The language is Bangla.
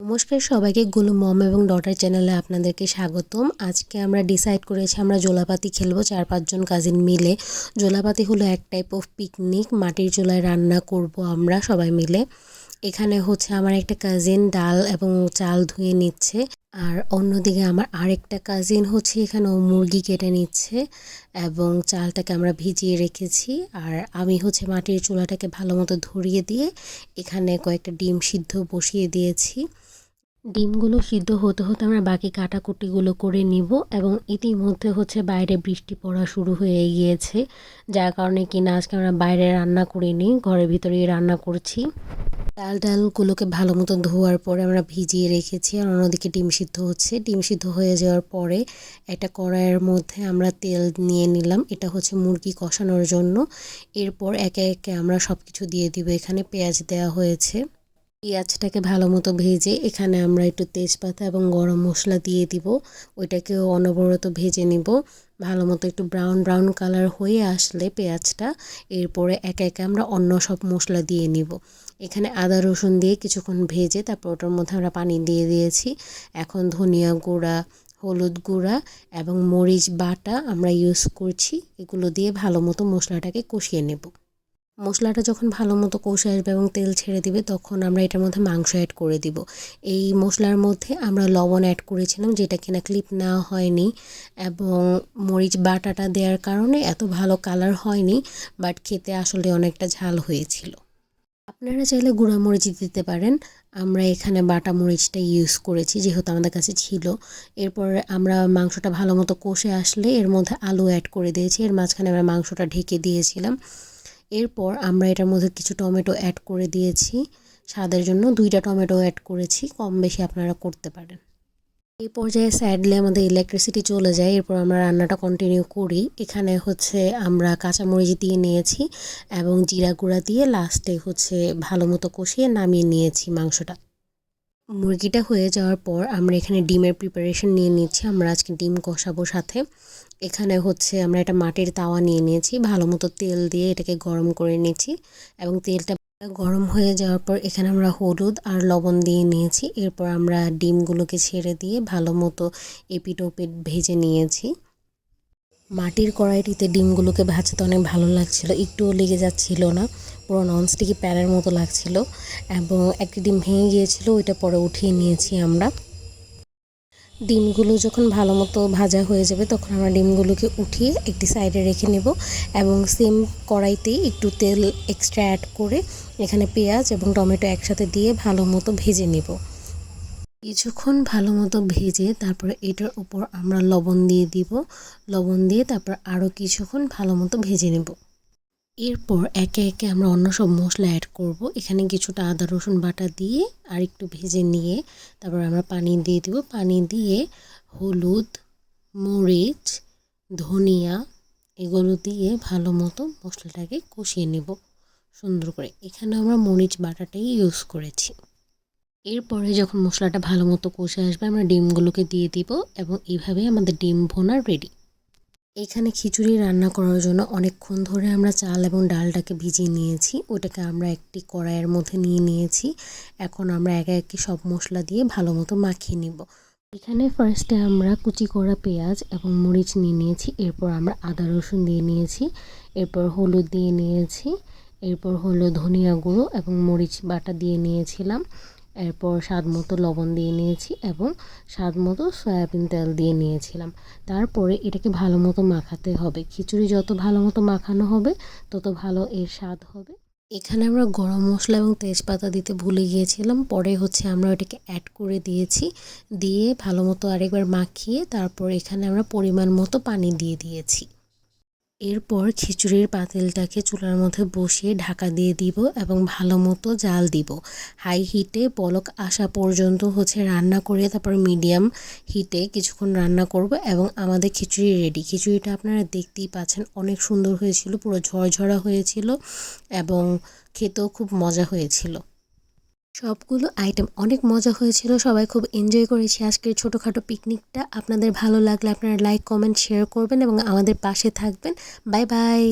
নমস্কার সবাইকে গুলু মম এবং ডটার চ্যানেলে আপনাদেরকে স্বাগতম। আজকে আমরা ডিসাইড করেছি আমরা জোলাপাতি খেলবো 4-5 জন কাজিন মিলে। জোলাপাতি হলো এক টাইপ অফ পিকনিক, মাটির চুলায় রান্না করব আমরা সবাই মিলে। এখানে হচ্ছে আমার একটা কাজিন ডাল এবং চাল ধুয়ে নিচ্ছে, আর অন্যদিকে আমার আরেকটা কাজিন হচ্ছে এখানে মুরগি কেটে নিচ্ছে এবং চালটাকে আমরা ভিজিয়ে রেখেছি। আর আমি হচ্ছে মাটির চুলাটাকে ভালো মতো ধরিয়ে দিয়ে এখানে কয়েকটা ডিম সিদ্ধ বসিয়ে দিয়েছি। ডিমগুলো সিদ্ধ হতে হতে আমরা বাকি কাটাকুটিগুলো করে নিব এবং ইতিমধ্যে হচ্ছে বাইরে বৃষ্টি পড়া শুরু হয়ে গিয়েছে, যার কারণে কিনা আজকে আমরা বাইরে রান্না করিনি, ঘরের ভিতরেই রান্না করছি। ডালগুলোকে ভালো মতো ধোয়ার পরে আমরা ভিজিয়ে রেখেছি, আর অন্যদিকে ডিম সিদ্ধ হচ্ছে। ডিম সিদ্ধ হয়ে যাওয়ার পরে একটা কড়াইয়ের মধ্যে আমরা তেল নিয়ে নিলাম, এটা হচ্ছে মুরগি কষানোর জন্য। এরপর একে একে আমরা সব কিছু দিয়ে দিব। এখানে পেঁয়াজ দেওয়া হয়েছে, পেঁয়াজটাকে ভালো মতো ভেজে এখানে আমরা একটু তেজপাতা এবং গরম মশলা দিয়ে দিব, ওইটাকেও অনবরত ভেজে নিব ভালো মতো। একটু ব্রাউন ব্রাউন কালার হয়ে আসলে পেঁয়াজটা, এরপরে একে একে আমরা অন্য সব মশলা দিয়ে নিব। এখানে আদা রসুন দিয়ে কিছুক্ষণ ভেজে তারপর ওটার মধ্যে আমরা পানি দিয়ে দিয়েছি। এখন ধনিয়া গুঁড়া, হলুদ গুঁড়া এবং মরিচ বাটা আমরা ইউজ করছি, এগুলো দিয়ে ভালো মতো মশলাটাকে কষিয়ে নেব। মশলাটা যখন ভালো মতো কষে আসবে এবং তেল ছেড়ে দিবে, তখন আমরা এটার মধ্যে মাংস অ্যাড করে দিব। এই মশলার মধ্যে আমরা লবণ অ্যাড করেছিলাম, যেটা কিনা ক্লিপ নেওয়া হয়নি, এবং মরিচ বাটাটা দেওয়ার কারণে এত ভালো কালার হয়নি, বাট খেতে আসলে অনেকটা ঝাল হয়েছিল। আপনারা চাইলে গুঁড়া মরিচ দিতে পারেন, আমরা এখানে বাটা মরিচটা ইউজ করেছি যেহেতু আমাদের কাছে ছিল। এরপর আমরা মাংসটা ভালো মতো কষে আসলে এর মধ্যে আলু অ্যাড করে দিয়েছি, এর মাঝখানে আমরা মাংসটা ঢেকে দিয়েছিলাম। এরপর আমরা এটার মধ্যে কিছু টমেটো অ্যাড করে দিয়েছি, স্বাদের জন্য 2টা টমেটো অ্যাড করেছি, কম বেশি আপনারা করতে পারেন। এই পর্যায়ে স্যাডলি আমাদের ইলেকট্রিসিটি চলে যায়, এরপর আমরা রান্নাটা কন্টিনিউ করি। এখানে হচ্ছে আমরা কাঁচামরিচ দিয়ে নিয়েছি এবং জিরা গুঁড়া দিয়ে লাস্টে হচ্ছে ভালো মতো কষিয়ে নামিয়ে নিয়েছি মাংসটা। মুরগিটা হয়ে যাওয়ার পর আমরা এখানে ডিমের প্রিপারেশন নিয়ে নিচ্ছি, আমরা আজকে ডিম কষাবো সাথে। এখানে হচ্ছে আমরা একটা মাটির তাওয়া নিয়ে নিয়েছি, ভালো মতো তেল দিয়ে এটাকে গরম করে নিয়েছি এবং তেলটা গরম হয়ে যাওয়ার পর এখানে আমরা হলুদ আর লবণ দিয়ে নিয়েছি। এরপর আমরা ডিমগুলোকে ছেড়ে দিয়ে ভালো মতো এপিট ওপিট ভেজে নিয়েছি। মাটির কড়াইটিতে ডিমগুলোকে ভাজতে অনেক ভালো লাগছিল, একটুও লেগে যাচ্ছিল না, পুরো ননস্টিকি প্যানের মতো লাগছিল এবং একটি ডিম ভেঙে গিয়েছিল, ওইটা পরে উঠিয়ে নিয়েছি আমরা। ডিমগুলো যখন ভালো মতো ভাজা হয়ে যাবে তখন আমরা ডিমগুলোকে উঠিয়ে একটি সাইডে রেখে নেব এবং সেম কড়াইতেই একটু তেল এক্সট্রা অ্যাড করে এখানে পেঁয়াজ এবং টমেটো একসাথে দিয়ে ভালো মতো ভেজে নেব। কিছুক্ষণ ভালো মতো ভেজে তারপরে এটার উপর আমরা লবণ দিয়ে দিব, লবণ দিয়ে তারপর আরও কিছুক্ষণ ভালো মতো ভেজে নেব। এরপর একে একে আমরা অন্য সব মশলা অ্যাড করব। এখানে কিছুটা আদা রসুন বাটা দিয়ে আর একটু ভেজে নিয়ে তারপর আমরা পানি দিয়ে দিব। পানি দিয়ে হলুদ, মরিচ, ধনিয়া এগুলো দিয়ে ভালো মতো মশলাটাকে কষিয়ে নেব সুন্দর করে। এখানে আমরা মরিচ বাটাটাই ইউজ করেছি। এরপরে যখন মশলাটা ভালো মতো কষে আসবে আমরা ডিমগুলোকে দিয়ে দিব এবং এইভাবে আমাদের ডিম ভোনা রেডি। এখানে খিচুড়ি রান্না করার জন্য অনেকক্ষণ ধরে আমরা চাল এবং ডালটাকে ভিজিয়ে নিয়েছি, ওটাকে আমরা একটি কড়াইয়ের মধ্যে নিয়ে নিয়েছি। এখন আমরা একে একে সব মশলা দিয়ে ভালো মতো মাখিয়ে নিব। এখানে ফার্স্টে আমরা কুচি করা পেঁয়াজ এবং মরিচ নিয়ে নিয়েছি, এরপর আমরা আদা রসুন দিয়ে নিয়েছি, এরপর হলুদ দিয়ে নিয়েছি, এরপর হলো ধনিয়া গুঁড়ো এবং মরিচ বাটা দিয়ে নিয়েছিলাম, এরপর স্বাদ মতো লবণ দিয়ে নিয়েছি এবং স্বাদ মতো সয়াবিন তেল দিয়ে নিয়েছিলাম। তারপরে এটাকে ভালো মতো মাখাতে হবে, খিচুড়ি যত ভালো মতো মাখানো হবে তত ভালো এর স্বাদ হবে। এখানে আমরা গরম মশলা এবং তেজপাতা দিতে ভুলে গিয়েছিলাম, পরে হচ্ছে আমরা ওটাকে অ্যাড করে দিয়েছি, দিয়ে ভালো মতো আরেকবার মাখিয়ে তারপর এখানে আমরা পরিমাণ মতো পানি দিয়ে দিয়েছি। এরপর খিচুড়ির পাতিলটাকে চুলার মধ্যে বসিয়ে ঢাকা দিয়ে দিব এবং ভালো মতো জাল দিব। হাই হিটে বলক আসা পর্যন্ত হচ্ছে রান্না করে তারপর মিডিয়াম হিটে কিছুক্ষণ রান্না করব এবং আমাদের খিচুড়ি রেডি। খিচুড়িটা আপনারা দেখতেই পাচ্ছেন অনেক সুন্দর হয়েছিল, পুরো ঝরঝরা হয়েছিল এবং খেতেও খুব মজা হয়েছিল। সবগুলো আইটেম অনেক মজা হয়েছিল, সবাই খুব এনজয় করেছি আজকের ছোটোখাটো পিকনিকটা। আপনাদের ভালো লাগলে আপনারা লাইক, কমেন্ট, শেয়ার করবেন এবং আমাদের পাশে থাকবেন। Bye bye.